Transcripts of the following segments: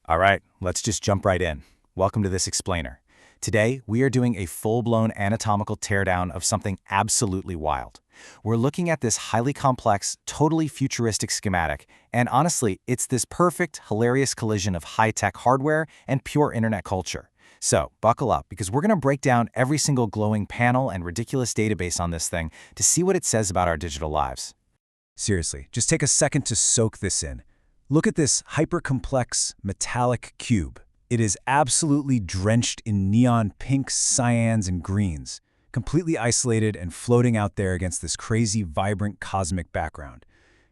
All right, let's just jump right in. Welcome to this explainer. Today, we are doing a full-blown anatomical teardown of something absolutely wild. We're looking at this highly complex, totally futuristic schematic, and honestly, it's this perfect, hilarious collision of high-tech hardware and pure internet culture. So, buckle up, because we're going to break down every single glowing panel and ridiculous database on this thing to see what it says about our digital lives. Seriously, just take a second to soak this in. Look at this hyper-complex, metallic cube. It is absolutely drenched in neon pinks, cyans, and greens, completely isolated and floating out there against this crazy, vibrant cosmic background.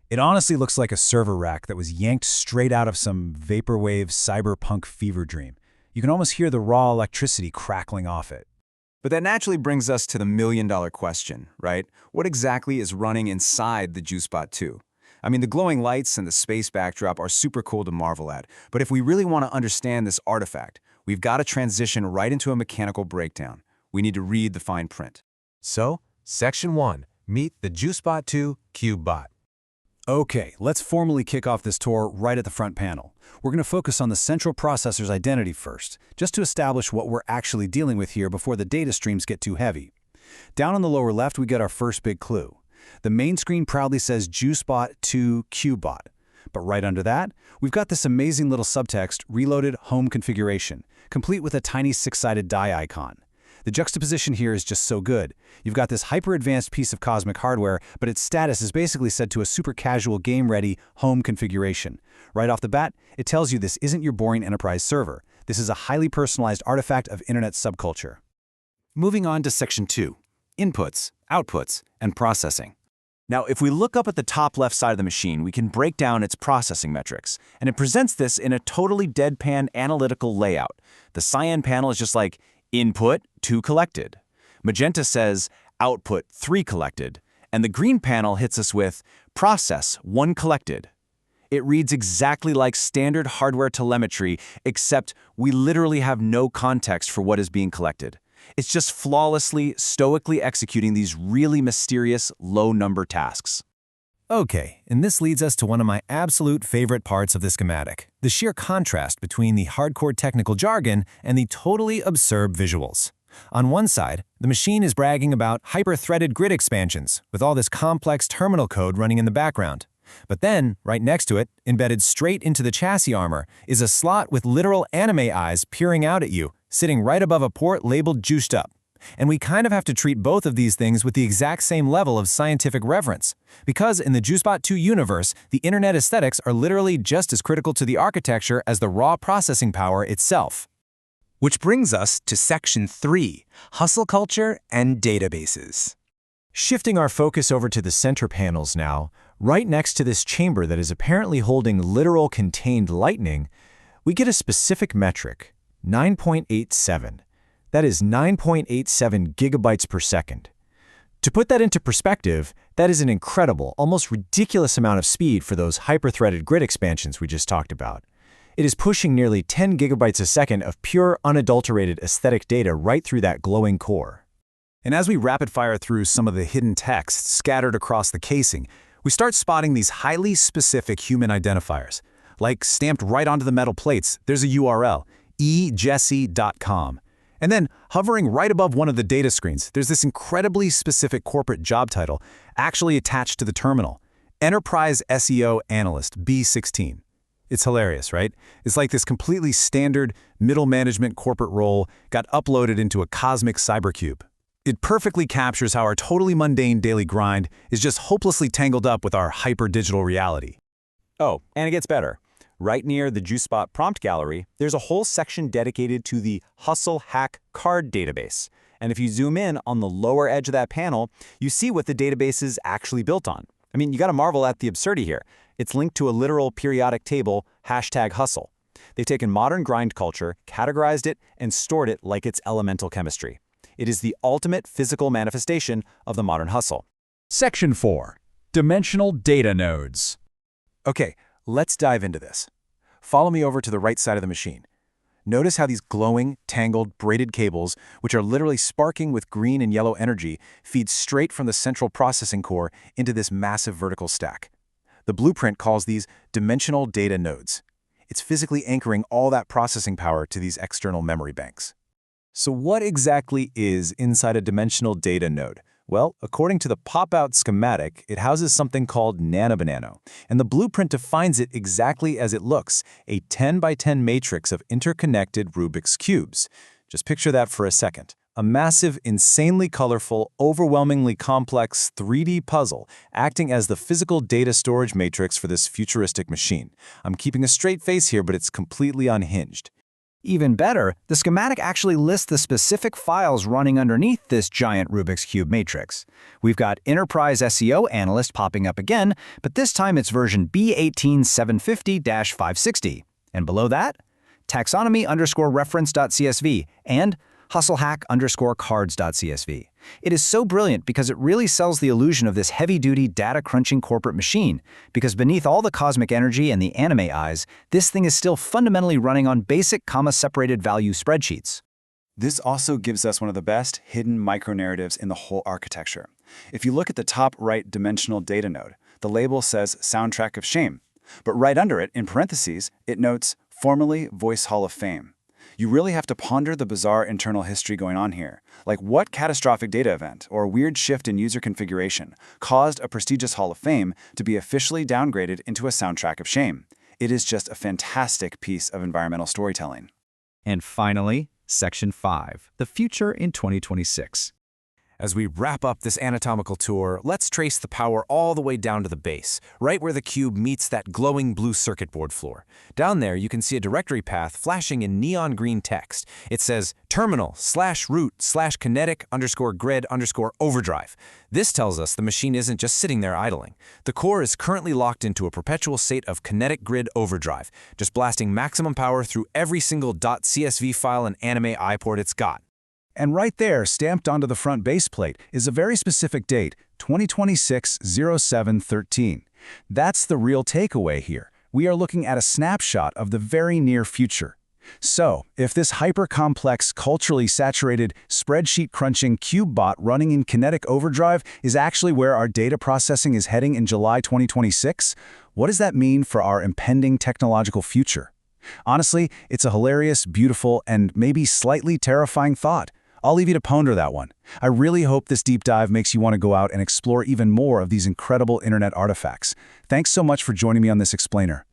It honestly looks like a server rack that was yanked straight out of some vaporwave cyberpunk fever dream. You can almost hear the raw electricity crackling off it. But that naturally brings us to the million-dollar question, right? What exactly is running inside the juiceBot2? I mean, the glowing lights and the space backdrop are super cool to marvel at, but if we really want to understand this artifact, we've got to transition right into a mechanical breakdown. We need to read the fine print. So, Section 1. Meet the juiceBot2 CubeBot. Okay, let's formally kick off this tour right at the front panel. We're going to focus on the central processor's identity first, just to establish what we're actually dealing with here before the data streams get too heavy. Down on the lower left, we get our first big clue. The main screen proudly says juiceBot2 CubeBot. But right under that, we've got this amazing little subtext, Reloaded Home Configuration, complete with a tiny six-sided die icon. The juxtaposition here is just so good. You've got this hyper-advanced piece of cosmic hardware, but its status is basically set to a super casual game-ready home configuration. Right off the bat, it tells you this isn't your boring enterprise server. This is a highly personalized artifact of internet subculture. Moving on to Section 2, Inputs, Outputs, and Processing. Now, if we look up at the top left side of the machine, we can break down its processing metrics, and it presents this in a totally deadpan analytical layout. The cyan panel is just like, Input 2 collected. Magenta says Output 3 collected, and the green panel hits us with Process 1 collected. It reads exactly like standard hardware telemetry, except we literally have no context for what is being collected. It's just flawlessly, stoically executing these really mysterious, low-number tasks. Okay, and this leads us to one of my absolute favorite parts of the schematic, the sheer contrast between the hardcore technical jargon and the totally absurd visuals. On one side, the machine is bragging about hyper-threaded grid expansions, with all this complex terminal code running in the background. But then, right next to it, embedded straight into the chassis armor, is a slot with literal anime eyes peering out at you, sitting right above a port labeled Juiced Up. And we kind of have to treat both of these things with the exact same level of scientific reverence. Because in the juiceBot2 universe, the internet aesthetics are literally just as critical to the architecture as the raw processing power itself. Which brings us to Section 3, Hustle Culture and Databases. Shifting our focus over to the center panels now, right next to this chamber that is apparently holding literal contained lightning, we get a specific metric, 9.87. That is 9.87 gigabytes per second. To put that into perspective, that is an incredible, almost ridiculous amount of speed for those hyper-threaded grid expansions we just talked about. It is pushing nearly 10 gigabytes a second of pure, unadulterated aesthetic data right through that glowing core. And as we rapid-fire through some of the hidden text scattered across the casing, we start spotting these highly specific human identifiers. Like stamped right onto the metal plates, there's a URL, ejesse.com. And then, hovering right above one of the data screens, there's this incredibly specific corporate job title actually attached to the terminal, Enterprise SEO Analyst B16. It's hilarious, right? It's like this completely standard middle management corporate role got uploaded into a cosmic cybercube. It perfectly captures how our totally mundane daily grind is just hopelessly tangled up with our hyper-digital reality. Oh, and it gets better. Right near the JuiceBot prompt gallery, there's a whole section dedicated to the Hustle Hack card database. And if you zoom in on the lower edge of that panel, you see what the database is actually built on. I mean, you gotta marvel at the absurdity here. It's linked to a literal periodic table, #hustle. They've taken modern grind culture, categorized it, and stored it like it's elemental chemistry. It is the ultimate physical manifestation of the modern hustle. Section 4. Dimensional Data Nodes. Okay, let's dive into this. Follow me over to the right side of the machine. Notice how these glowing, tangled, braided cables, which are literally sparking with green and yellow energy, feed straight from the central processing core into this massive vertical stack. The blueprint calls these dimensional data nodes. It's physically anchoring all that processing power to these external memory banks. So what exactly is inside a dimensional data node? Well, according to the pop-out schematic, it houses something called nanobanano, and the blueprint defines it exactly as it looks, a 10 by 10 matrix of interconnected Rubik's cubes. Just picture that for a second. A massive, insanely colorful, overwhelmingly complex 3D puzzle acting as the physical data storage matrix for this futuristic machine. I'm keeping a straight face here, but it's completely unhinged. Even better, the schematic actually lists the specific files running underneath this giant Rubik's Cube matrix. We've got Enterprise SEO Analyst popping up again, but this time it's version B18750-560. And below that, taxonomy_reference.csv and hustlehack_cards.csv. It is so brilliant because it really sells the illusion of this heavy-duty data-crunching corporate machine, because beneath all the cosmic energy and the anime eyes, this thing is still fundamentally running on basic comma-separated value spreadsheets. This also gives us one of the best hidden micronarratives in the whole architecture. If you look at the top right dimensional data node, the label says Soundtrack of Shame, but right under it, in parentheses, it notes Formerly Voice Hall of Fame. You really have to ponder the bizarre internal history going on here. Like, what catastrophic data event or weird shift in user configuration caused a prestigious Hall of Fame to be officially downgraded into a soundtrack of shame? It is just a fantastic piece of environmental storytelling. And finally, Section 5, the future in 2026. As we wrap up this anatomical tour, let's trace the power all the way down to the base, right where the cube meets that glowing blue circuit board floor. Down there, you can see a directory path flashing in neon green text. It says terminal/root/kinetic_grid_overdrive. This tells us the machine isn't just sitting there idling. The core is currently locked into a perpetual state of kinetic grid overdrive, just blasting maximum power through every single .csv file and anime iPort it's got. And right there, stamped onto the front base plate, is a very specific date, 2026-07-13. That's the real takeaway here. We are looking at a snapshot of the very near future. So, if this hyper-complex, culturally saturated, spreadsheet-crunching CubeBot running in kinetic overdrive is actually where our data processing is heading in July 2026, what does that mean for our impending technological future? Honestly, it's a hilarious, beautiful, and maybe slightly terrifying thought. I'll leave you to ponder that one. I really hope this deep dive makes you want to go out and explore even more of these incredible internet artifacts. Thanks so much for joining me on this explainer.